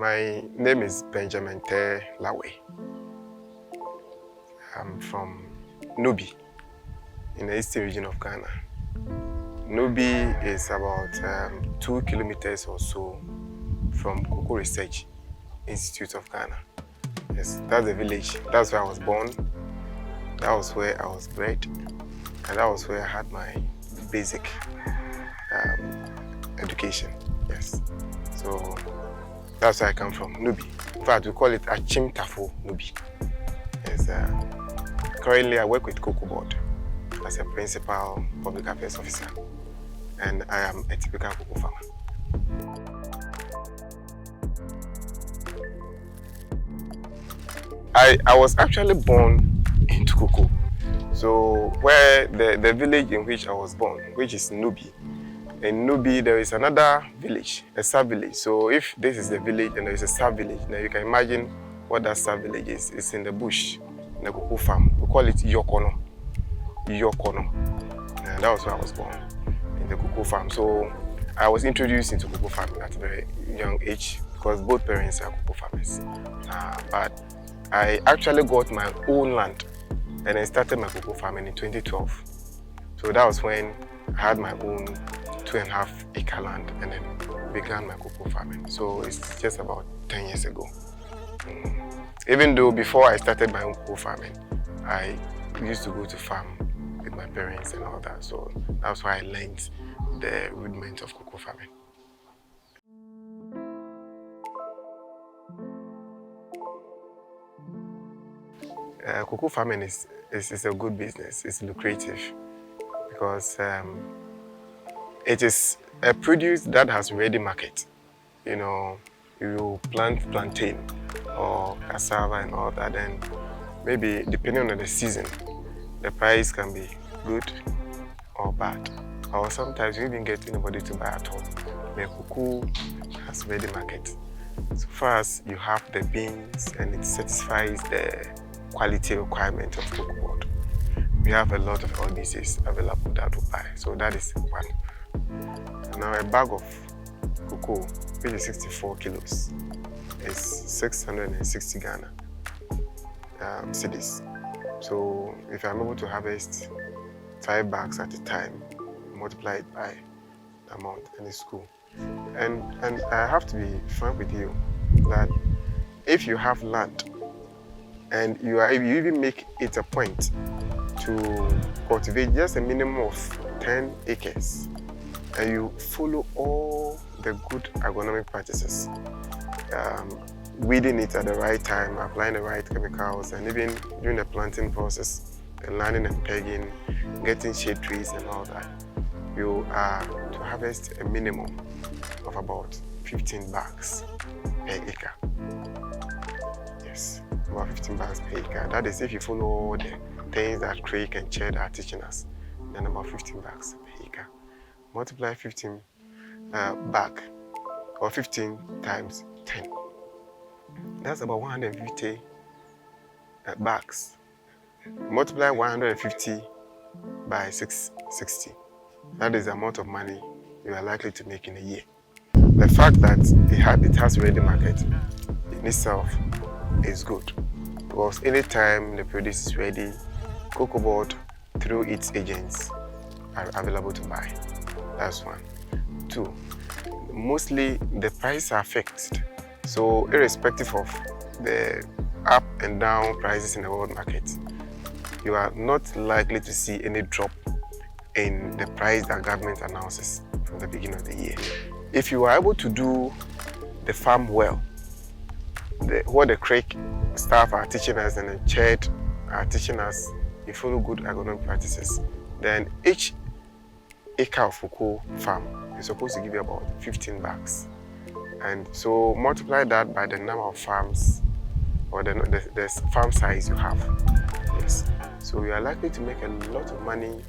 My name is Benjamin Teye Larweh. I'm from Nubi in the eastern region of Ghana. Nubi is about 2 kilometers or so from Cocoa Research Institute of Ghana. Yes, that's the village. That's where I was born. That was where I was bred. And that was where I had my basic education. Yes. So that's where I come from, Nubi. In fact, we call it Achimtafo Nubi. Yes, currently, I work with COCOBOD as a principal public affairs officer, and I am a typical cocoa farmer. I was actually born into cocoa. So where the village in which I was born, which is Nubi, in Nubi there is another village, a sub-village. So if this is the village and there is a sub-village, now you can imagine what that sub-village is. It's in the bush, in the cocoa farm. We call it Yokono. Yokono. And that was where I was born, in the cocoa farm. So I was introduced into cocoa farming at a very young age because both parents are cocoa farmers. But I actually got my own land and I started my cocoa farming in 2012. So that was when I had my own 2.5 acre land and then began my cocoa farming. So it's just about 10 years ago. Even though before I started my own cocoa farming, I used to go to farm with my parents and all that. So that's why I learned the rudiments of cocoa farming. Cocoa farming is a good business. It's lucrative because it is a produce that has ready market. You know, you plant plantain or cassava and all that, and maybe depending on the season, the price can be good or bad. Or sometimes you even get anybody to buy at all. The cocoa has ready market. So far as you have the beans and it satisfies the quality requirement of COCOBOD, we have a lot of LDCs available that will buy. So that is one. Now a bag of cocoa, which is 64 kilos, is 660 Ghana cedis. So if I'm able to harvest 5 bags at a time, multiply it by the amount, and it's cool. And I have to be frank with you that if you have land and you even make it a point to cultivate just a minimum of 10 acres, and you follow all the good agronomic practices, weeding it at the right time, applying the right chemicals, and even during the planting process, the landing and pegging, getting shade trees and all that, you are to harvest a minimum of about 15 bags per acre. Yes, about 15 bags per acre. That is if you follow all the things that Craig and Ched are teaching us, then about 15 bags per acre. Multiply 15 bag, or 15 times 10. That's about 150 bags. Multiply 150 by 660. That is the amount of money you are likely to make in a year. The fact that it has ready market in itself is good, because anytime the produce is ready, COCOBOD through its agents are available to buy. That's one. 2, mostly the prices are fixed. So irrespective of the up and down prices in the world market, you are not likely to see any drop in the price that government announces from the beginning of the year. If you are able to do the farm well, what the Craig staff are teaching us and the Ched are teaching us, you follow good agronomic practices, then each acre of cocoa farm is supposed to give you about 15 bags. And so multiply that by the number of farms or the farm size you have. Yes. So you are likely to make a lot of money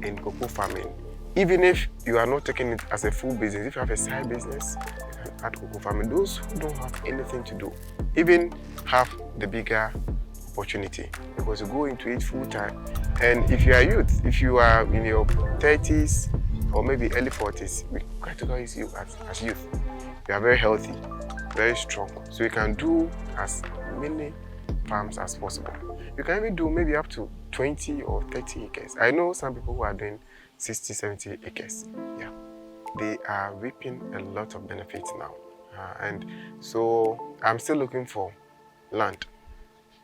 in cocoa farming, even if you are not taking it as a full business. If you have a side business, you can add cocoa farming. Those who don't have anything to do even have the bigger opportunity, because you go into it full time. And if you are youth, if you are in your 30s or maybe early 40s, we categorize you as youth. You are very healthy. very strong. So you can do as many farms as possible. You can even do maybe up to 20 or 30 acres. I know some people who are doing 60, 70 acres. Yeah, they are reaping a lot of benefits now. And so I'm still looking for land.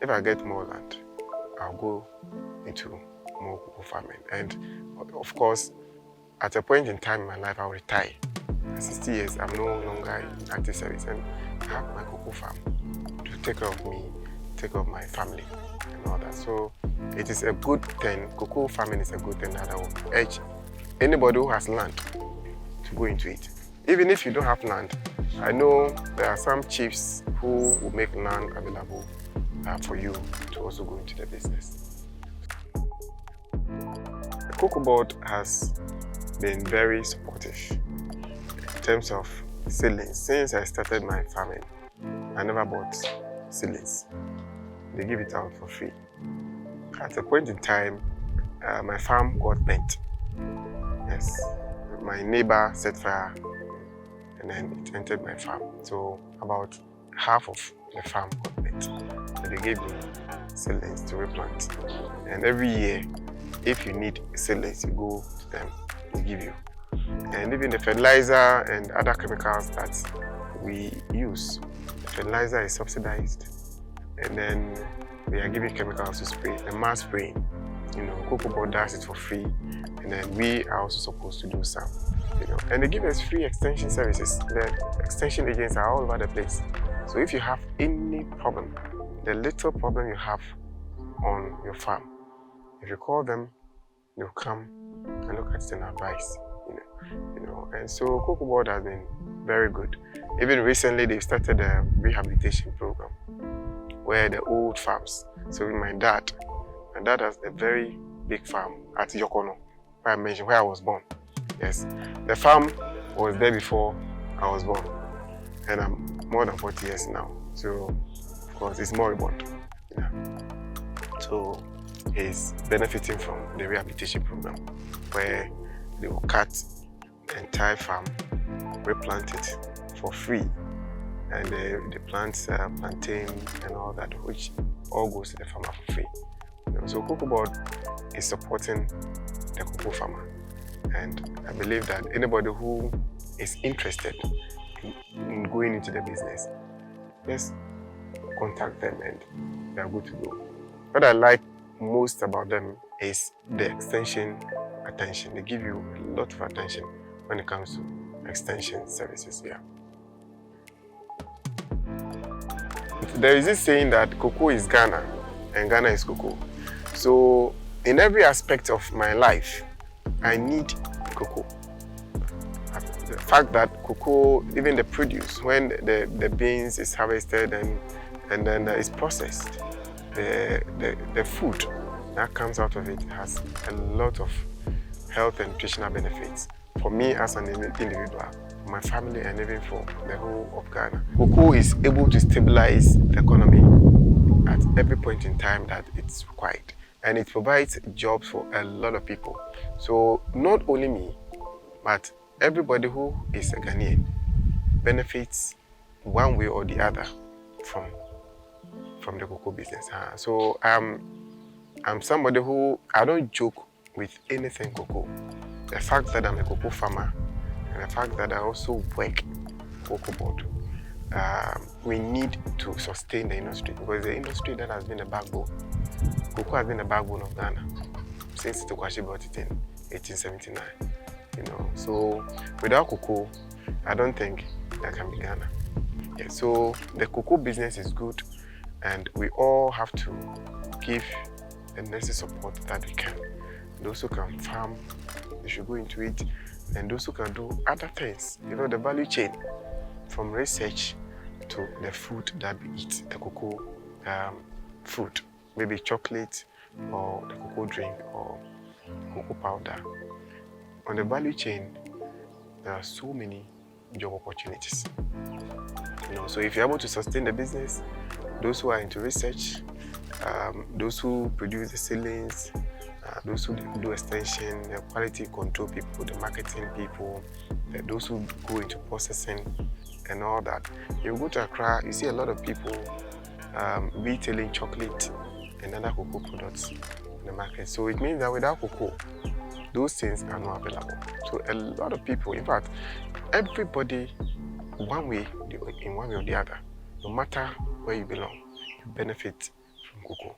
If I get more land, I'll go into more cocoa farming. And of course, at a point in time in my life, I'll retire. At 60 years, I'm no longer in active service, and I have my cocoa farm to take care of me, take care of my family, and all that. So it is a good thing. Cocoa farming is a good thing that I will urge anybody who has land to go into it. Even if you don't have land, I know there are some chiefs who will make land available for you to also go into the business. The COCOBOD has been very supportive in terms of seedlings. Since I started my farming, I never bought seedlings. They give it out for free. At a point in time, my farm got burnt. Yes, my neighbor set fire and then it entered my farm. So about half of the farm got burnt. So they gave me seedlings to replant. And every year, if you need seedlings, you go to them, they give you. And even the fertilizer and other chemicals that we use, the fertilizer is subsidized. And then we are giving chemicals to spray, the mass spraying. You know, COCOBOD does it for free, and then we are also supposed to do some. You know, and they give us free extension services. The extension agents are all over the place. So if you have any problem, the little problem you have on your farm, if you call them, they'll come and look at it and advise. You know. And so COCOBOD has been very good. Even recently, they've started a rehabilitation program where the old farms. So with my dad has a very big farm at Yokono, where I mentioned, where I was born. Yes, the farm was there before I was born, and I'm more than 40 years now. So, of course, it's moribund. Yeah. So, he's benefiting from the rehabilitation program, where they will cut the entire farm, replant it for free, and they plant plantain and all that, which all goes to the farmer for free. You know, so COCOBOD is supporting the cocoa farmer, and I believe that anybody who is interested in going into the business, just contact them and they are good to go. What I like most about them is the extension attention. They give you a lot of attention when it comes to extension services. Yeah. There is this saying that cocoa is Ghana and Ghana is cocoa. So in every aspect of my life, I need cocoa. The fact that cocoa, even the produce, when the beans is harvested and then it's processed, the food that comes out of it has a lot of health and nutritional benefits for me as an individual, for my family, and even for the whole of Ghana. Cocoa is able to stabilize the economy at every point in time that it's required, and it provides jobs for a lot of people. So not only me, but everybody who is a Ghanaian benefits one way or the other from the cocoa business. So I'm somebody who, I don't joke with anything cocoa. The fact that I'm a cocoa farmer and the fact that I also work COCOBOD, we need to sustain the industry, because the industry that has been the backbone. Cocoa has been the backbone of Ghana since Tokwashi brought it in 1879. You know, so without cocoa, I don't think there can be Ghana. Yeah, so the cocoa business is good, and we all have to give the necessary support that we can. Those who can farm, they should go into it, and those who can do other things. You know, the value chain from research to the food that we eat, the cocoa food, maybe chocolate or the cocoa drink or cocoa powder. On the value chain, there are so many job opportunities. You know, so if you're able to sustain the business, those who are into research, those who produce the seedlings, those who do extension, the quality control people, the marketing people, those who go into processing, and all that. You go to Accra, you see a lot of people retailing chocolate and other cocoa products in the market. So it means that without cocoa, those things are not available. So a lot of people, in fact, everybody, in one way or the other, no matter where you belong, you benefit from cocoa.